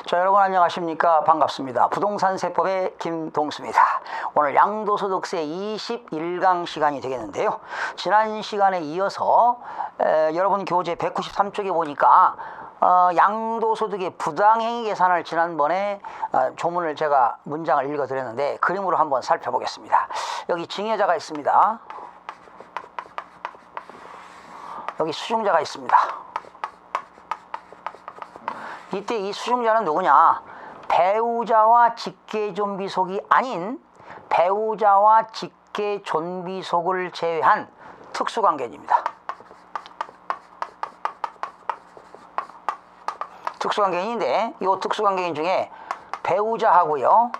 자, 여러분 안녕하십니까? 반갑습니다. 부동산 세법의 김동수입니다. 오늘 양도소득세 21강 시간이 되겠는데요. 지난 시간에 이어서 여러분 교재 193쪽에 보니까 양도소득의 부당행위 계산을 지난번에 조문을 제가 문장을 읽어드렸는데 그림으로 한번 살펴보겠습니다. 여기 증여자가 있습니다. 여기 수증자가 있습니다. 이때 이 수증자는 누구냐? 배우자와 직계존비속이 아닌 배우자와 직계존비속을 제외한 특수관계인입니다. 특수관계인인데 이 특수관계인 중에 배우자하고요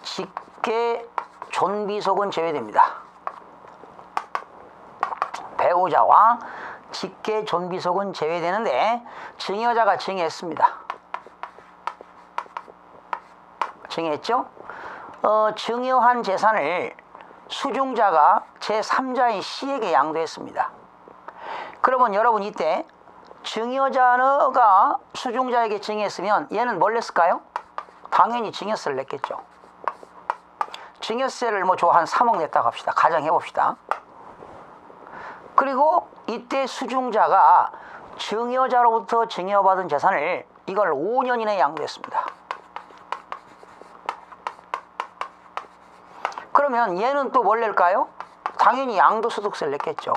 직계존비속은 제외됩니다. 배우자와 직계존비속은 제외되는데 증여자가 증여했습니다. 증여했죠? 증여한 재산을 수증자가 제3자인 C에게 양도했습니다. 그러면 여러분 이때 증여자가 수증자에게 증여했으면 얘는 뭘 냈을까요? 당연히 증여세를 냈겠죠. 증여세를 한 3억 냈다고 합시다. 가정해봅시다. 그리고 이때 수증자가 증여자로부터 증여받은 재산을 이걸 5년 이내에 양도했습니다. 그러면 얘는 또 뭘 낼까요? 당연히 양도소득세를 냈겠죠.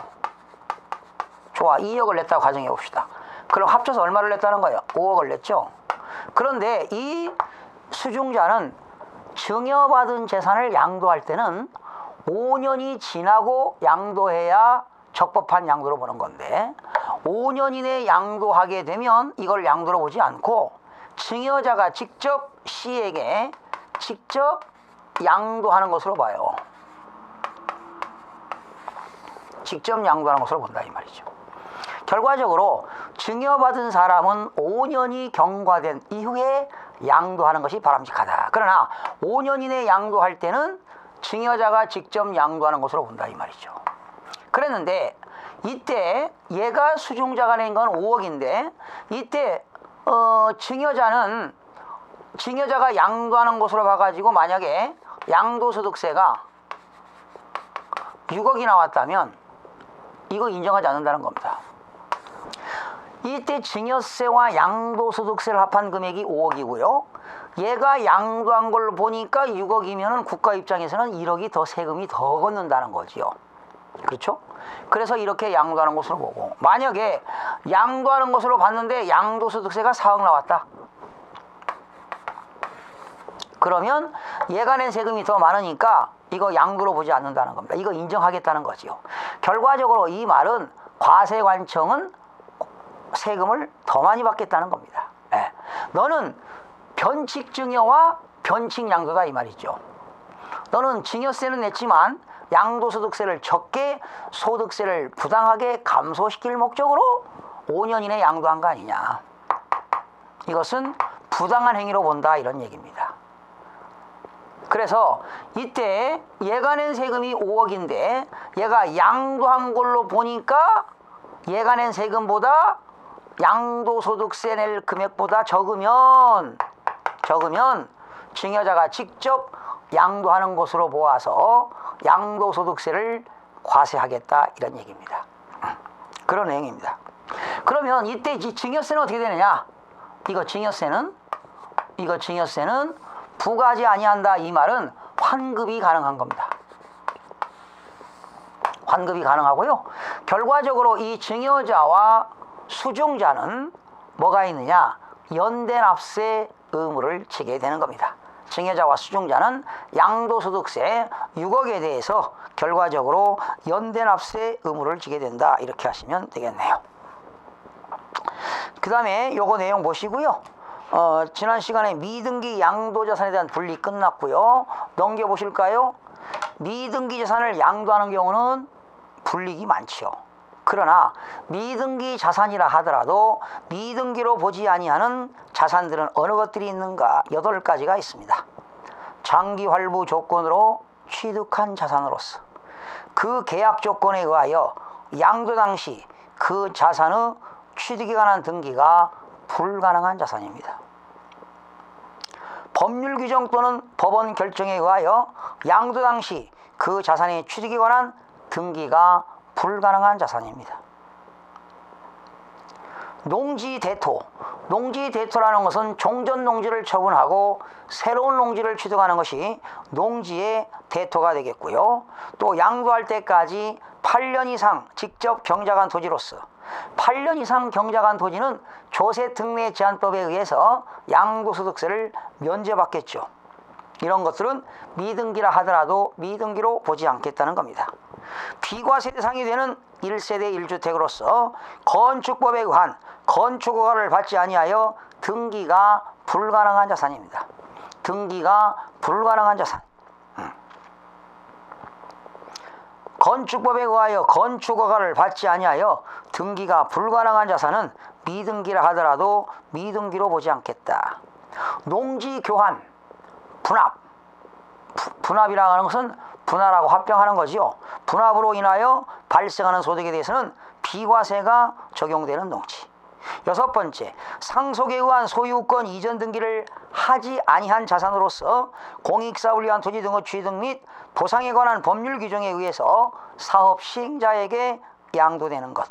좋아, 2억을 냈다고 가정해 봅시다. 그럼 합쳐서 얼마를 냈다는 거예요? 5억을 냈죠. 그런데 이 수증자는 증여받은 재산을 양도할 때는 5년이 지나고 양도해야 적법한 양도로 보는 건데 5년 이내에 양도하게 되면 이걸 양도로 보지 않고 증여자가 직접 C에게 직접 양도하는 것으로 봐요. 직접 양도하는 것으로 본다 이 말이죠. 결과적으로 증여받은 사람은 5년이 경과된 이후에 양도하는 것이 바람직하다. 그러나 5년 이내에 양도할 때는 증여자가 직접 양도하는 것으로 본다 이 말이죠. 그랬는데 이때 얘가 수증자가 낸 건 5억인데 이때 증여자가 양도하는 것으로 봐가지고 만약에 양도소득세가 6억이 나왔다면 이거 인정하지 않는다는 겁니다. 이때 증여세와 양도소득세를 합한 금액이 5억이고요. 얘가 양도한 걸 보니까 6억이면 국가 입장에서는 1억이 더 세금이 더 걷는다는 거지요. 그렇죠? 그래서 이렇게 양도하는 것으로 보고 만약에 양도하는 것으로 봤는데 양도소득세가 4억 나왔다. 그러면 얘가 낸 세금이 더 많으니까 이거 양도로 보지 않는다는 겁니다. 이거 인정하겠다는 거지요. 결과적으로 이 말은 과세관청은 세금을 더 많이 받겠다는 겁니다. 너는 변칙증여와 변칙양도다 이 말이죠. 너는 증여세는 냈지만 양도소득세를 적게 소득세를 부당하게 감소시킬 목적으로 5년 이내 양도한 거 아니냐. 이것은 부당한 행위로 본다 이런 얘기입니다. 그래서 이때 얘가 낸 세금이 5억인데 얘가 양도한 걸로 보니까 얘가 낸 세금보다 양도소득세 낼 금액보다 적으면 증여자가 직접 양도하는 것으로 보아서 양도소득세를 과세하겠다 이런 얘기입니다. 그런 내용입니다. 그러면 이때 증여세는 어떻게 되느냐? 이거 증여세는 부과하지 아니한다 이 말은 환급이 가능한 겁니다. 환급이 가능하고요. 결과적으로 이 증여자와 수증자는 뭐가 있느냐? 연대납세 의무를 지게 되는 겁니다. 증여자와 수증자는 양도소득세 6억에 대해서 결과적으로 연대납세 의무를 지게 된다 이렇게 하시면 되겠네요. 그 다음에 요거 내용 보시고요. 지난 시간에 미등기 양도자산에 대한 분리 끝났고요. 넘겨보실까요? 미등기 자산을 양도하는 경우는 불이익이 많지요. 그러나 미등기 자산이라 하더라도 미등기로 보지 아니하는 자산들은 어느 것들이 있는가? 8가지가 있습니다. 장기 활부 조건으로 취득한 자산으로서 그 계약 조건에 의하여 양도 당시 그 자산의 취득에 관한 등기가 불가능한 자산입니다. 법률 규정 또는 법원 결정에 의하여 양도 당시 그 자산의 취득에 관한 등기가 불가능한 자산입니다. 농지대토. 농지대토라는 것은 종전 농지를 처분하고 새로운 농지를 취득하는 것이 농지의 대토가 되겠고요. 또 양도할 때까지 8년 이상 직접 경작한 토지로서 8년 이상 경작한 토지는 조세특례제한법에 의해서 양도소득세를 면제받겠죠. 이런 것들은 미등기라 하더라도 미등기로 보지 않겠다는 겁니다. 비과세 대상이 되는 1세대 1주택으로서 건축법에 의한 건축허가를 받지 아니하여 등기가 불가능한 자산입니다. 등기가 불가능한 자산. 건축법에 의하여 건축허가를 받지 아니하여 등기가 불가능한 자산은 미등기라 하더라도 미등기로 보지 않겠다. 농지교환, 분합. 분합이라고 하는 것은 분할하고 합병하는 거지요. 분합으로 인하여 발생하는 소득에 대해서는 비과세가 적용되는 농지. 6번째, 상속에 의한 소유권 이전 등기를 하지 아니한 자산으로서 공익사업을 위한 토지 등의 취득 및 보상에 관한 법률 규정에 의해서 사업 시행자에게 양도되는 것.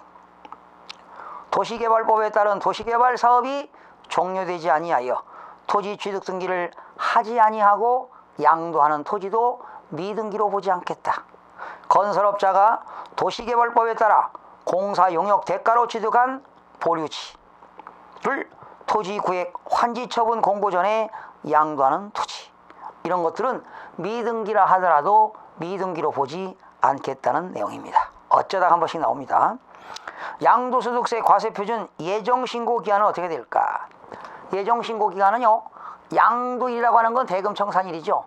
도시개발법에 따른 도시개발 사업이 종료되지 아니하여 토지 취득 등기를 하지 아니하고 양도하는 토지도 미등기로 보지 않겠다. 건설업자가 도시개발법에 따라 공사 용역 대가로 취득한 보류지를 토지구획 환지처분 공고 전에 양도하는 토지. 이런 것들은 미등기라 하더라도 미등기로 보지 않겠다는 내용입니다. 어쩌다 한 번씩 나옵니다. 양도소득세 과세표준 예정신고기한은 어떻게 될까? 예정신고기간은요, 양도일이라고 하는 건 대금청산일이죠.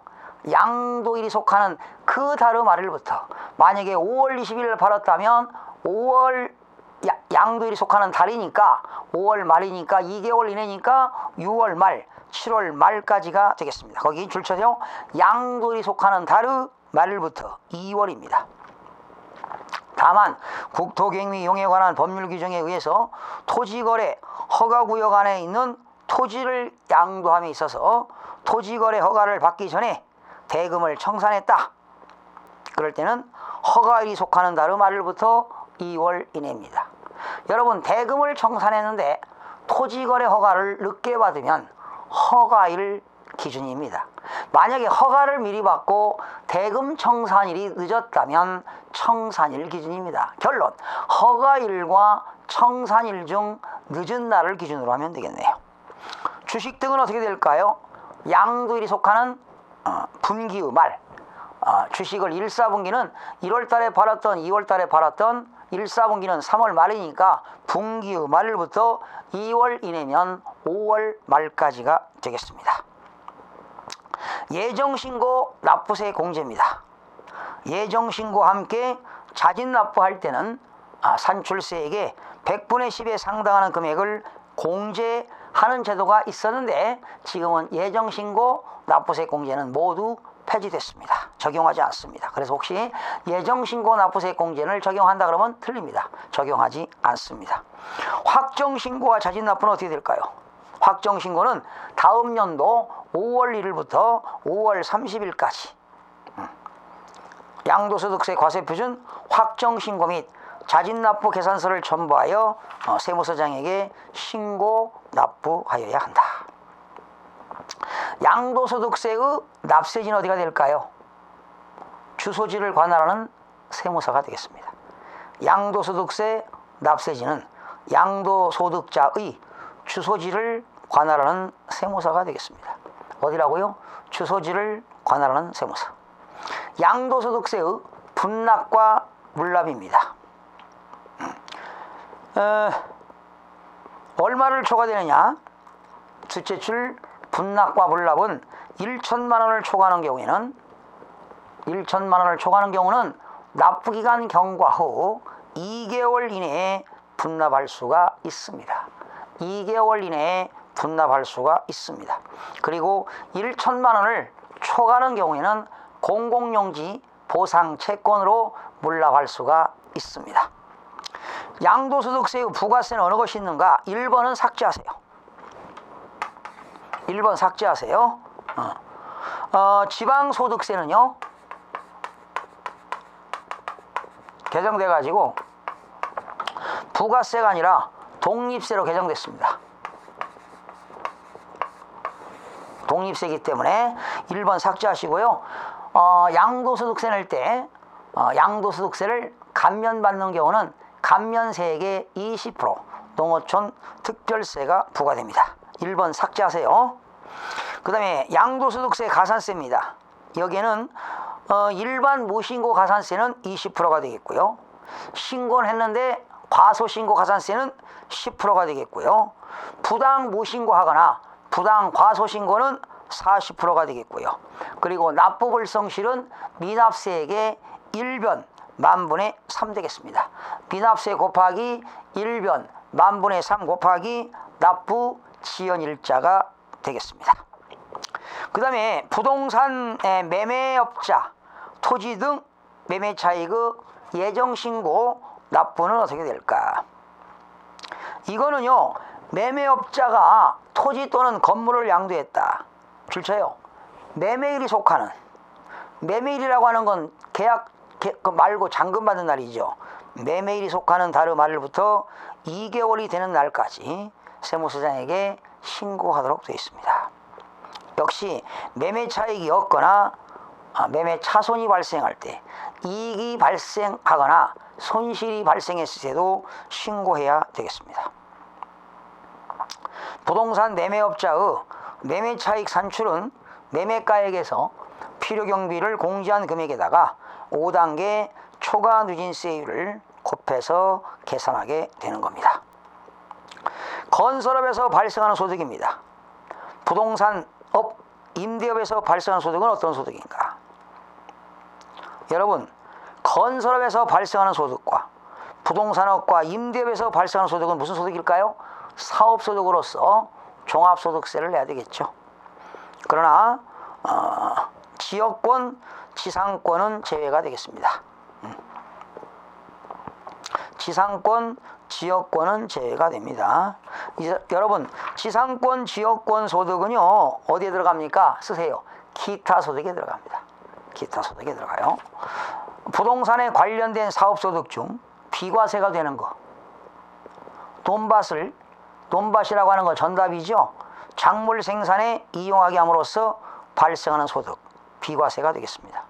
양도일이 속하는 그 달의 말일부터, 만약에 5월 20일을 팔았다면 5월 양도일이 속하는 달이니까 5월 말이니까 2개월 이내니까 6월 말, 7월 말까지가 되겠습니다. 거기 줄쳐서 양도일이 속하는 달의 말일부터 2월입니다. 다만 국토경비 이용에 관한 법률 규정에 의해서 토지거래 허가구역 안에 있는 토지를 양도함에 있어서 토지거래 허가를 받기 전에 대금을 청산했다. 그럴 때는 허가일이 속하는 달의 말일부터 2월 이내입니다. 여러분, 대금을 청산했는데 토지거래 허가를 늦게 받으면 허가일 기준입니다. 만약에 허가를 미리 받고 대금 청산일이 늦었다면 청산일 기준입니다. 결론, 허가일과 청산일 중 늦은 날을 기준으로 하면 되겠네요. 주식 등은 어떻게 될까요? 양도일이 속하는 분기의 말, 주식을 1사분기는 1월달에 팔았던 2월달에 팔았던 1사분기는 3월 말이니까 분기의 말일부터 2월 이내면 5월 말까지가 되겠습니다. 예정신고 납부세 공제입니다. 예정신고와 함께 자진납부할 때는 산출세액의 100분의 10에 상당하는 금액을 공제하는 제도가 있었는데 지금은 예정신고 납부세 공제는 모두 폐지됐습니다. 적용하지 않습니다. 그래서 혹시 예정신고 납부세 공제를 적용한다 그러면 틀립니다. 적용하지 않습니다. 확정신고와 자진납부는 어떻게 될까요? 확정신고는 다음 연도 5월 1일부터 5월 30일까지 양도소득세 과세표준 확정신고 및 자진납부 계산서를 첨부하여 세무서장에게 신고 납부하여야 한다. 양도소득세의 납세지는 어디가 될까요? 주소지를 관할하는 세무서가 되겠습니다. 양도소득세 납세지는 양도소득자의 주소지를 관할하는 세무서가 되겠습니다. 어디라고요? 주소지를 관할하는 세무서. 양도소득세의 분납과 물납입니다. 얼마를 초과되느냐? 둘째 줄 분납과 물납은 1천만 원을 초과하는 경우에는 1천만 원을 초과하는 경우는 납부기간 경과 후 2개월 이내에 분납할 수가 있습니다. 2개월 이내에 분납할 수가 있습니다. 그리고 1천만 원을 초과하는 경우에는 공공용지 보상 채권으로 물납할 수가 있습니다. 양도소득세의 부가세는 어느 것이 있는가? 1번은 삭제하세요. 1번 삭제하세요. 지방소득세는요, 개정돼 가지고 부가세가 아니라 독립세로 개정됐습니다. 독립세이기 때문에 1번 삭제하시고요. 양도소득세 낼 때 양도소득세를 감면받는 경우는 감면세액의 20% 농어촌 특별세가 부과됩니다. 1번 삭제하세요. 그 다음에 양도소득세 가산세입니다. 여기에는 일반 무신고 가산세는 20%가 되겠고요. 신고를 했는데 과소신고 가산세는 10%가 되겠고요. 부당 무신고하거나 부당 과소신고는 40%가 되겠고요. 그리고 납부불성실은 미납세액의 1변 만분의 3 되겠습니다. 미납세 곱하기 1변 만분의 3 곱하기 납부 지연일자가 되겠습니다. 그 다음에 부동산 매매업자, 토지 등 매매차익의 예정신고 납부는 어떻게 될까? 이거는요, 매매업자가 토지 또는 건물을 양도했다. 줄쳐요. 매매일이 속하는, 매매일이라고 하는 건 계약 말고 잔금 받는 날이죠. 매매일이 속하는 다음 날부터 2개월이 되는 날까지 세무서장에게 신고하도록 되어 있습니다. 역시 매매 차익이 없거나 매매 차손이 발생할 때, 이익이 발생하거나 손실이 발생했을 때도 신고해야 되겠습니다. 부동산 매매업자의 매매 차익 산출은 매매가액에서 필요경비를 공제한 금액에다가 5단계 초과 누진세율을 곱해서 계산하게 되는 겁니다. 건설업에서 발생하는 소득입니다. 부동산업, 임대업에서 발생하는 소득은 어떤 소득인가? 여러분, 건설업에서 발생하는 소득과 부동산업과 임대업에서 발생하는 소득은 무슨 소득일까요? 사업소득으로서 종합소득세를 내야 되겠죠. 그러나 지역권, 지상권은 제외가 되겠습니다. 지상권, 지역권은 제외가 됩니다. 여러분, 지상권, 지역권 소득은요, 어디에 들어갑니까? 쓰세요. 기타 소득에 들어갑니다. 기타 소득에 들어가요. 부동산에 관련된 사업소득 중 비과세가 되는 거, 돈밭이라고 하는 거 전답이죠. 작물 생산에 이용하게 함으로써 발생하는 소득, 비과세가 되겠습니다.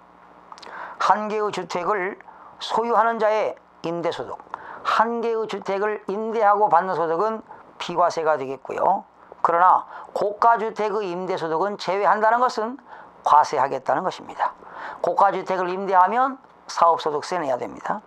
한 개의 주택을 소유하는 자의 임대소득, 한 개의 주택을 임대하고 받는 소득은 비과세가 되겠고요. 그러나 고가주택의 임대소득은 제외한다는 것은 과세하겠다는 것입니다. 고가주택을 임대하면 사업소득세 내야 됩니다.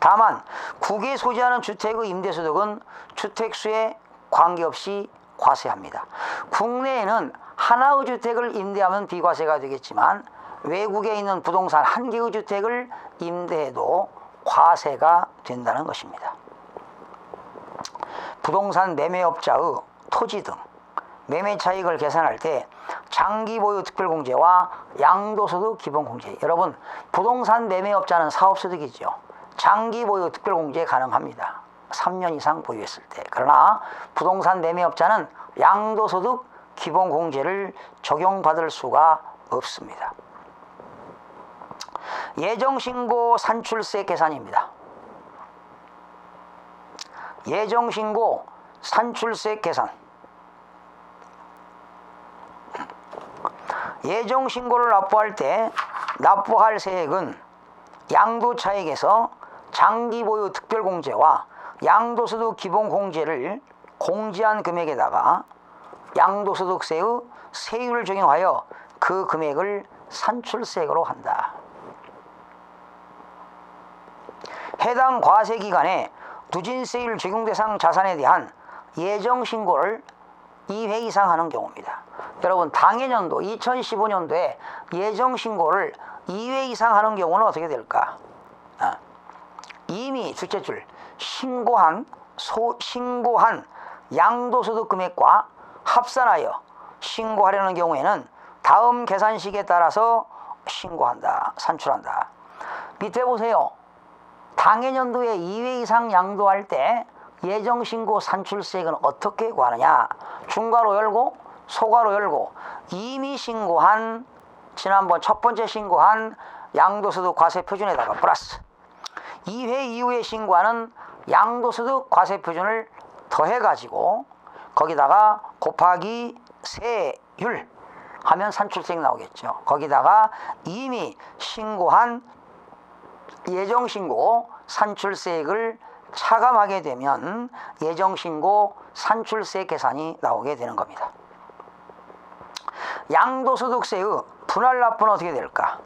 다만 국에 소지하는 주택의 임대소득은 주택수에 관계없이 과세합니다. 국내에는 하나의 주택을 임대하면 비과세가 되겠지만 외국에 있는 부동산 한 개의 주택을 임대해도 과세가 된다는 것입니다. 부동산 매매업자의 토지 등 매매 차익을 계산할 때 장기 보유 특별공제와 양도소득 기본공제, 여러분, 부동산 매매업자는 사업소득이죠. 장기 보유 특별공제 가능합니다. 3년 이상 보유했을 때. 그러나 부동산 매매업자는 양도소득 기본공제를 적용받을 수가 없습니다. 예정신고 산출세 계산입니다. 예정신고 산출세 계산. 예정신고를 납부할 때 납부할 세액은 양도차익에서 장기보유 특별공제와 양도소득 기본공제를 공제한 금액에다가 양도소득세의 세율을 적용하여 그 금액을 산출세액으로 한다. 해당 과세기간에 누진세율 적용 대상 자산에 대한 예정신고를 2회 이상 하는 경우입니다. 여러분, 당해년도 2015년도에 예정신고를 2회 이상 하는 경우는 어떻게 될까? 이미 둘째 줄 신고한 양도소득 금액과 합산하여 신고하려는 경우에는 다음 계산식에 따라서 신고한다, 산출한다. 밑에 보세요. 당해년도에 2회 이상 양도할 때 예정신고 산출세액은 어떻게 구하느냐? 중괄호 열고 소괄호 열고 이미 신고한 지난번 첫 번째 신고한 양도소득 과세표준에다가 플러스 2회 이후에 신고하는 양도소득 과세표준을 더해가지고 거기다가 곱하기 세율 하면 산출세액 나오겠죠. 거기다가 이미 신고한 예정신고 산출세액을 차감하게 되면 예정신고 산출세 계산이 나오게 되는 겁니다. 양도소득세의 분할납부는 어떻게 될까?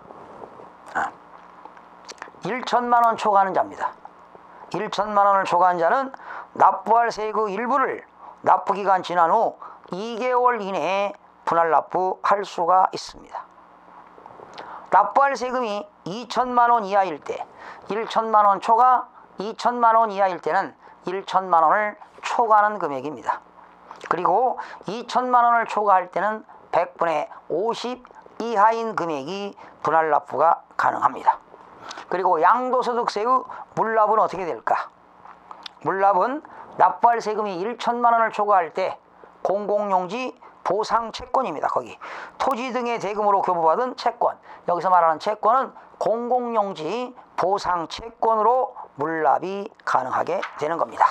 1천만 원 초과하는 자입니다. 1천만 원을 초과한 자는 납부할 세액의 일부를 납부기간 지난 후 2개월 이내에 분할납부할 수가 있습니다. 납부할 세금이 2천만 원 이하일 때 1천만 원 초과 2천만 원 이하일 때는 1천만 원을 초과하는 금액입니다. 그리고 2천만 원을 초과할 때는 100분의 50 이하인 금액이 분할납부가 가능합니다. 그리고 양도소득세의 물납은 어떻게 될까? 물납은 납부할 세금이 1천만 원을 초과할 때 공공용지 보상채권입니다. 거기 토지 등의 대금으로 교부받은 채권, 여기서 말하는 채권은 공공용지 보상채권으로 물납이 가능하게 되는 겁니다.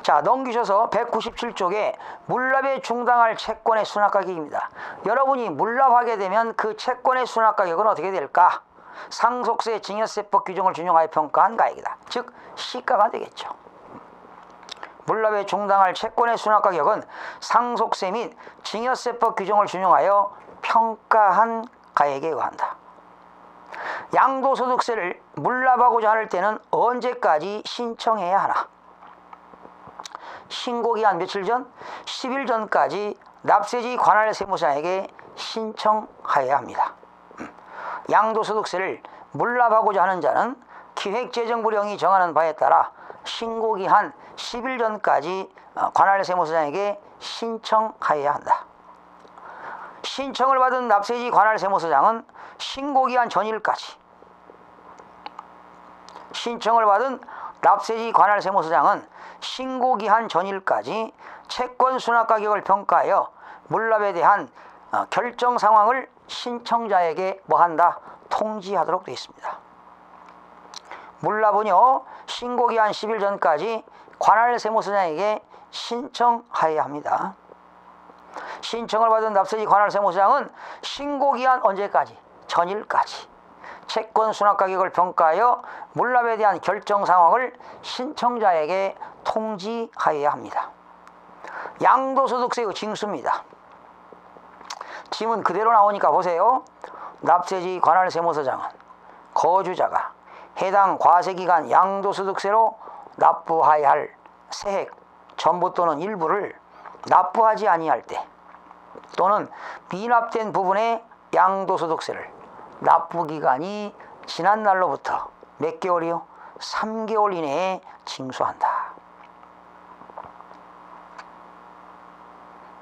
자, 넘기셔서 197쪽에 물납에 중당할 채권의 순환가격입니다. 여러분이 물납하게 되면 그 채권의 순환가격은 어떻게 될까? 상속세 증여세법 규정을 준용하여 평가한 가액이다. 즉 시가가 되겠죠. 물납에 중당할 채권의 순환가격은 상속세 및 증여세법 규정을 준용하여 평가한 가액에 의한다. 양도소득세를 물납하고자 할 때는 언제까지 신청해야 하나? 신고기한 며칠 전? 10일 전까지 납세지 관할 세무사에게 신청하여야 합니다. 양도소득세를 물납하고자 하는 자는 기획재정부령이 정하는 바에 따라 신고기한 10일 전까지 관할 세무서장에게 신청하여야 한다. 신청을 받은 납세지 관할 세무서장은 신고기한 전일까지 신청을 받은 납세지 관할 세무서장은 신고기한 전일까지 채권 순환가격을 평가하여 물납에 대한 결정 상황을 신청자에게 뭐한다? 통지하도록 되어 있습니다. 물납은요, 신고기한 10일 전까지 관할 세무서장에게 신청하여야 합니다. 신청을 받은 납세지 관할 세무서장은 신고기한 언제까지? 전일까지 채권 순환가격을 평가하여 물납에 대한 결정 상황을 신청자에게 통지하여야 합니다. 양도소득세의 징수입니다. 지문 그대로 나오니까 보세요. 납세지 관할 세무서장은 거주자가 해당 과세기간 양도소득세로 납부하여야 할 세액 전부 또는 일부를 납부하지 아니할 때 또는 미납된 부분의 양도소득세를 납부기간이 지난 날로부터 몇 개월이요? 3개월 이내에 징수한다.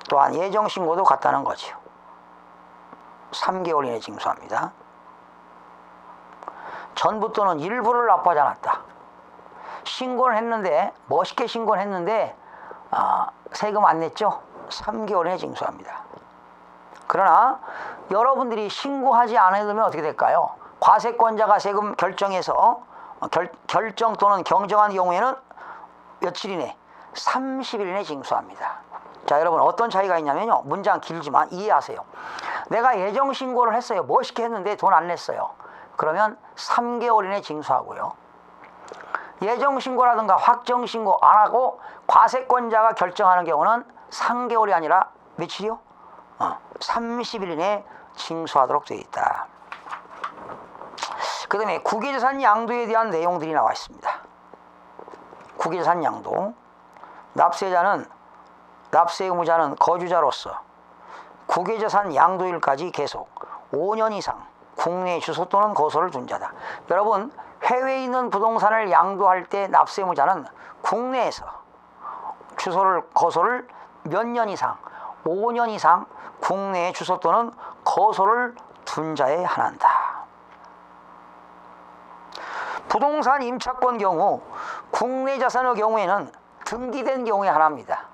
또한 예정신고도 같다는 거죠. 3개월 이내에 징수합니다. 전부 또는 일부를 납부하지 않았다. 신고를 했는데 멋있게 신고를 했는데 세금 안 냈죠? 3개월 이내에 징수합니다. 그러나 여러분들이 신고하지 않으면 어떻게 될까요? 과세권자가 세금 결정해서 결정 또는 경정한 경우에는 며칠 이내? 30일 이내 징수합니다. 자, 여러분 어떤 차이가 있냐면요. 문장 길지만 이해하세요. 내가 예정신고를 했어요. 멋있게 했는데 돈 안 냈어요. 그러면 3개월 이내 징수하고요. 예정신고라든가 확정신고 안 하고 과세권자가 결정하는 경우는 3개월이 아니라 며칠이요? 30일 이내 징수하도록 되어 있다. 그 다음에 국외재산 양도에 대한 내용들이 나와 있습니다. 국외재산 양도. 납세 의무자는 거주자로서 국외재산 양도일까지 계속 5년 이상 국내 주소 또는 거소를 둔 자다. 여러분, 해외에 있는 부동산을 양도할 때 납세 의무자는 국내에서 주소를 거소를 몇 년 이상, 5년 이상 국내에 주소 또는 거소를 둔 자에 한한다. 부동산 임차권 경우 국내 자산의 경우에는 등기된 경우에 한합니다.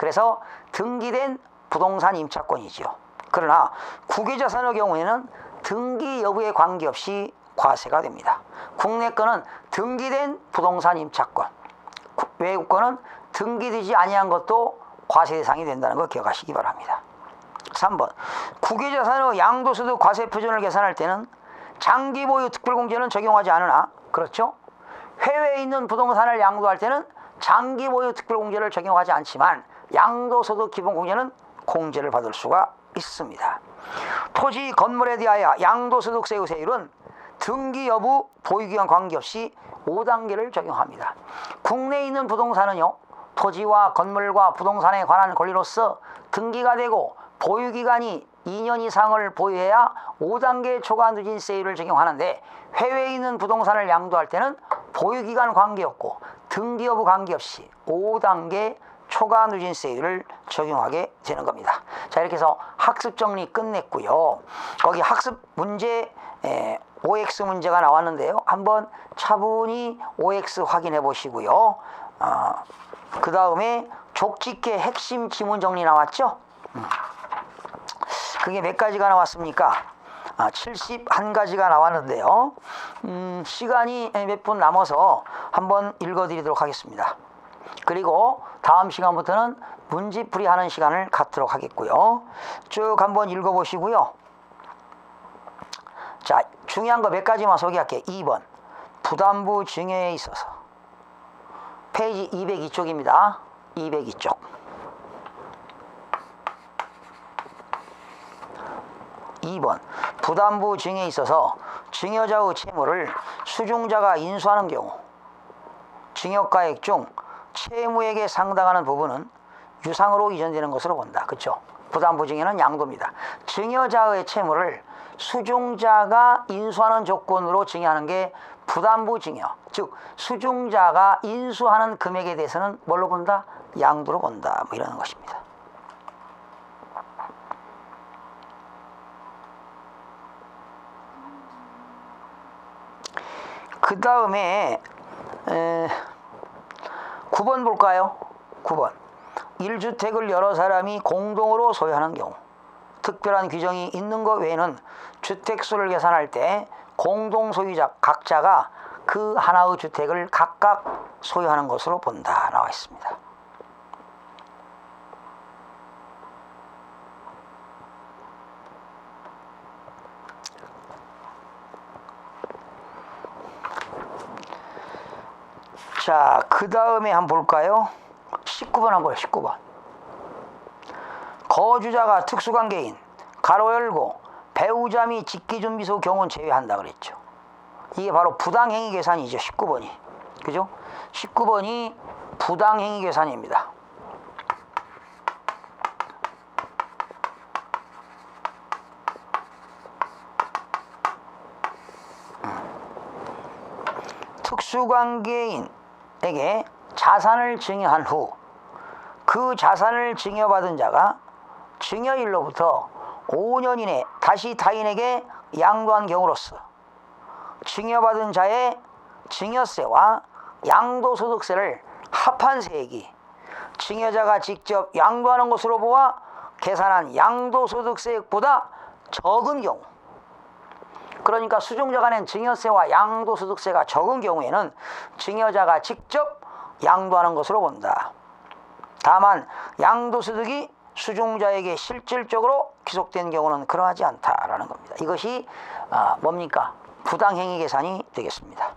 그래서 등기된 부동산 임차권이지요. 그러나 국유자산의 경우에는 등기 여부에 관계없이 과세가 됩니다. 국내 거는 등기된 부동산 임차권, 외국 거는 등기되지 아니한 것도 과세 대상이 된다는 거 기억하시기 바랍니다. 3번 국유자산의 양도소득 과세 표준을 계산할 때는 장기 보유 특별공제는 적용하지 않으나, 그렇죠? 해외에 있는 부동산을 양도할 때는 장기 보유 특별공제를 적용하지 않지만 양도소득 기본공제는 공제를 받을 수가 있습니다. 토지 건물에 대하여 양도소득세 세율은 등기 여부 보유기간 관계없이 5단계를 적용합니다. 국내에 있는 부동산은요, 토지와 건물과 부동산에 관한 권리로서 등기가 되고 보유기간이 2년 이상을 보유해야 5단계 초과 누진세율을 적용하는데, 해외에 있는 부동산을 양도할 때는 보유기간 관계없고 등기 여부 관계없이 5단계 초과 누진세율을 적용하게 되는 겁니다. 자, 이렇게 해서 학습 정리 끝냈고요. 거기 학습 문제 OX 문제가 나왔는데요. 한번 차분히 OX 확인해 보시고요. 그 다음에 족집게 핵심 지문 정리 나왔죠? 그게 몇 가지가 나왔습니까? 71가지가 나왔는데요. 시간이 몇 분 남아서 한번 읽어드리도록 하겠습니다. 그리고 다음 시간부터는 문제풀이 하는 시간을 갖도록 하겠고요. 쭉 한번 읽어보시고요. 자, 중요한 거 몇 가지만 소개할게요. 2번 부담부 증여에 있어서 페이지 202쪽입니다. 202쪽. 2번 부담부 증여에 있어서 증여자의 채무를 수중자가 인수하는 경우 증여가액 중 채무액에 상당하는 부분은 유상으로 이전되는 것으로 본다. 그렇죠? 부담부 증여는 양도입니다. 증여자의 채무를 수중자가 인수하는 조건으로 증여하는 게 부담부 증여, 즉 수중자가 인수하는 금액에 대해서는 뭘로 본다? 양도로 본다. 뭐 이러는 것입니다. 그 다음에 9번 볼까요? 9번 1주택을 여러 사람이 공동으로 소유하는 경우 특별한 규정이 있는 것 외에는 주택수를 계산할 때 공동소유자 각자가 그 하나의 주택을 각각 소유하는 것으로 본다 나와 있습니다. 자, 그 다음에 한번 볼까요? 19번 한번 봐요. 19번. 거주자가 특수관계인 가로 열고 배우자 및 직기준비소 경우는 제외한다 그랬죠. 이게 바로 부당행위 계산이죠. 19번이. 그죠? 19번이 부당행위 계산입니다. 특수관계인에게 자산을 증여한 후 그 자산을 증여받은 자가 증여일로부터 5년 이내 다시 타인에게 양도한 경우로서 증여받은 자의 증여세와 양도소득세를 합한 세액이 증여자가 직접 양도하는 것으로 보아 계산한 양도소득세액보다 적은 경우, 그러니까 수중자가 낸 증여세와 양도소득세가 적은 경우에는 증여자가 직접 양도하는 것으로 본다. 다만 양도소득이 수중자에게 실질적으로 귀속된 경우는 그러하지 않다라는 겁니다. 이것이 뭡니까? 부당행위 계산이 되겠습니다.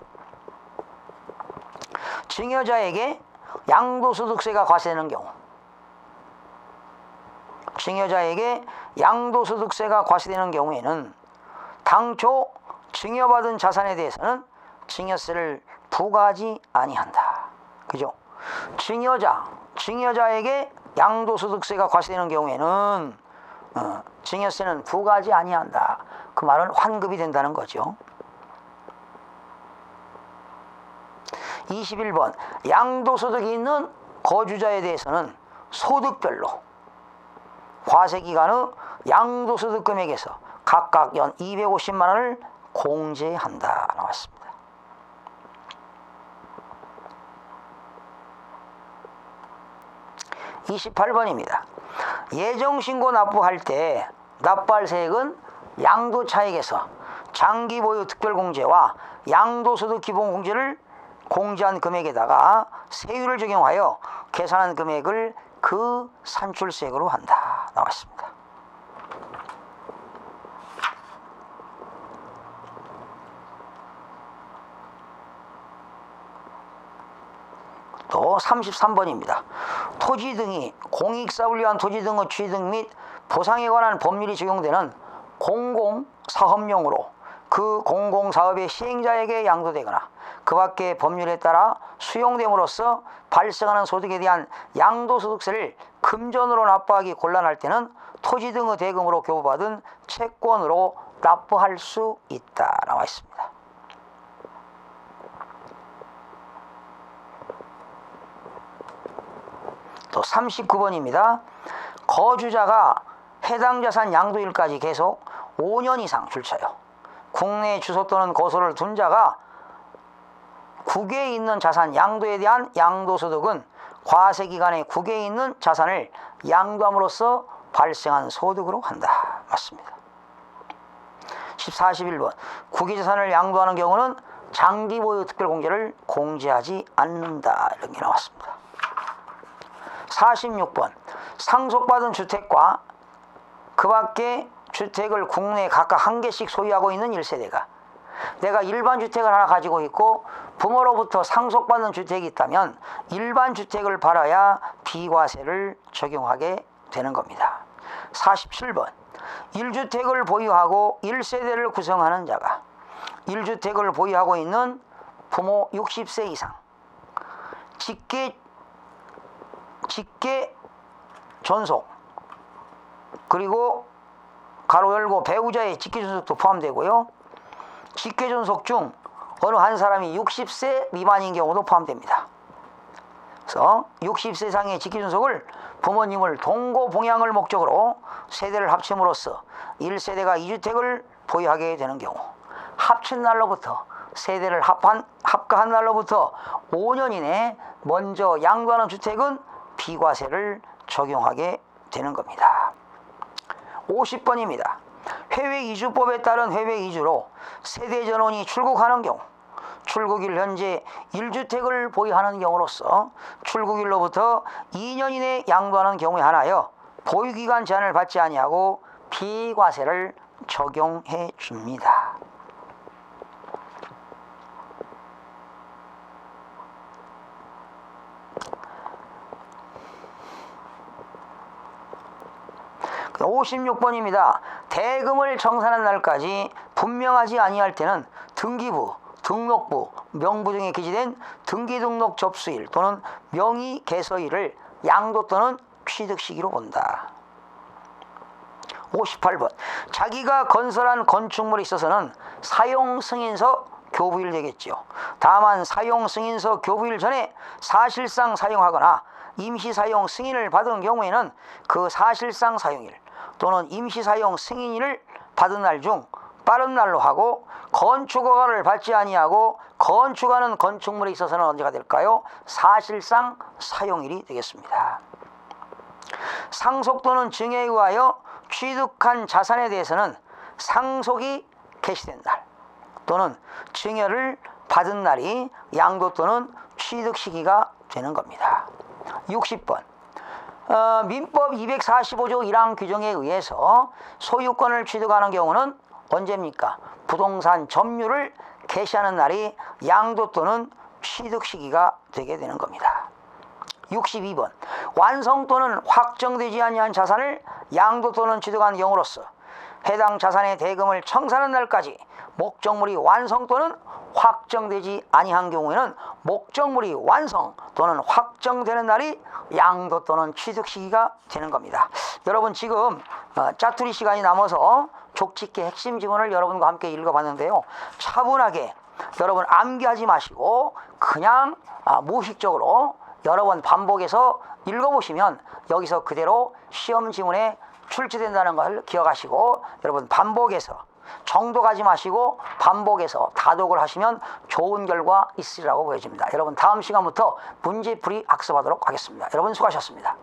증여자에게 양도소득세가 과세되는 경우, 증여자에게 양도소득세가 과세되는 경우에는 당초 증여받은 자산에 대해서는 증여세를 부과하지 아니한다. 그죠? 증여자에게 양도소득세가 과세되는 경우에는 증여세는 부과하지 아니한다. 그 말은 환급이 된다는 거죠. 21번 양도소득이 있는 거주자에 대해서는 소득별로 과세기간의 양도소득 금액에서 각각 연 250만 원을 공제한다 나왔습니다. 28번입니다. 예정신고 납부할 때 납부할 세액은 양도차익에서 장기보유 특별공제와 양도소득 기본공제를 공제한 금액에다가 세율을 적용하여 계산한 금액을 그 산출세액으로 한다. 나왔습니다. 또 33번입니다. 토지 등이 공익사업을 위한 토지 등의 취득 및 보상에 관한 법률이 적용되는 공공사업용으로 그 공공사업의 시행자에게 양도되거나 그 밖의 법률에 따라 수용됨으로써 발생하는 소득에 대한 양도소득세를 금전으로 납부하기 곤란할 때는 토지 등의 대금으로 교부받은 채권으로 납부할 수 있다. 나와 있습니다. 또 39번입니다. 거주자가 해당 자산 양도일까지 계속 5년 이상 줄차요. 국내 주소 또는 거소를 둔 자가 국외에 있는 자산 양도에 대한 양도소득은 과세기간에 국외에 있는 자산을 양도함으로써 발생한 소득으로 한다. 맞습니다. 41번 국외자산을 양도하는 경우는 장기보유 특별공제를 공제하지 않는다. 이런 게 나왔습니다. 46번 상속받은 주택과 그 밖에 주택을 국내에 각각 한 개씩 소유하고 있는 1세대가 내가 일반 주택을 하나 가지고 있고 부모로부터 상속받은 주택이 있다면 일반 주택을 팔아야 비과세를 적용하게 되는 겁니다. 47번 1주택을 보유하고 1세대를 구성하는 자가 1주택을 보유하고 있는 부모 60세 이상 직계 전속 그리고 가로 열고 배우자의 직계 전속도 포함되고요. 직계 전속 중 어느 한 사람이 60세 미만인 경우도 포함됩니다. 그래서 60세 이상의 직계 전속을 부모님을 동거 봉양을 목적으로 세대를 합침으로써 1세대가 2주택을 보유하게 되는 경우 합친 날로부터 세대를 합가한 날로부터 5년 이내에 먼저 양도하는 주택은 비과세를 적용하게 되는 겁니다. 50번입니다. 해외이주법에 따른 해외이주로 세대전원이 출국하는 경우 출국일 현재 1주택을 보유하는 경우로서 출국일로부터 2년 이내에 양도하는 경우에 한하여 보유기간 제한을 받지 아니하고 비과세를 적용해 줍니다. 그 56번입니다. 대금을 청산한 날까지 분명하지 아니할 때는 등기부, 등록부, 명부 등에 기재된 등기등록 접수일 또는 명의 개서일을 양도 또는 취득 시기로 본다. 58번 자기가 건설한 건축물에 있어서는 사용승인서 교부일 되겠지요. 다만 사용승인서 교부일 전에 사실상 사용하거나 임시사용 승인을 받은 경우에는 그 사실상 사용일 또는 임시사용 승인을 받은 날 중 빠른 날로 하고 건축허가를 받지 아니하고 건축하는 건축물에 있어서는 언제가 될까요? 사실상 사용일이 되겠습니다. 상속 또는 증여에 의하여 취득한 자산에 대해서는 상속이 개시된 날 또는 증여를 받은 날이 양도 또는 취득 시기가 되는 겁니다. 60번 민법 245조 1항 규정에 의해서 소유권을 취득하는 경우는 언제입니까? 부동산 점유를 개시하는 날이 양도 또는 취득 시기가 되게 되는 겁니다. 62번 완성 또는 확정되지 아니한 자산을 양도 또는 취득한 경우로서 해당 자산의 대금을 청산한 날까지 목적물이 완성 또는 확정되지 아니한 경우에는 목적물이 완성 또는 확정되는 날이 양도 또는 취득 시기가 되는 겁니다. 여러분 지금 짜투리 시간이 남아서 족집게 핵심 지문을 여러분과 함께 읽어봤는데요. 차분하게 여러분 암기하지 마시고 그냥 무의식적으로 여러 번 반복해서 읽어보시면 여기서 그대로 시험 지문에 출제된다는 걸 기억하시고 여러분 반복해서 정도 가지 마시고 반복해서 다독을 하시면 좋은 결과 있으리라고 보여집니다. 여러분 다음 시간부터 문제풀이 학습하도록 하겠습니다. 여러분 수고하셨습니다.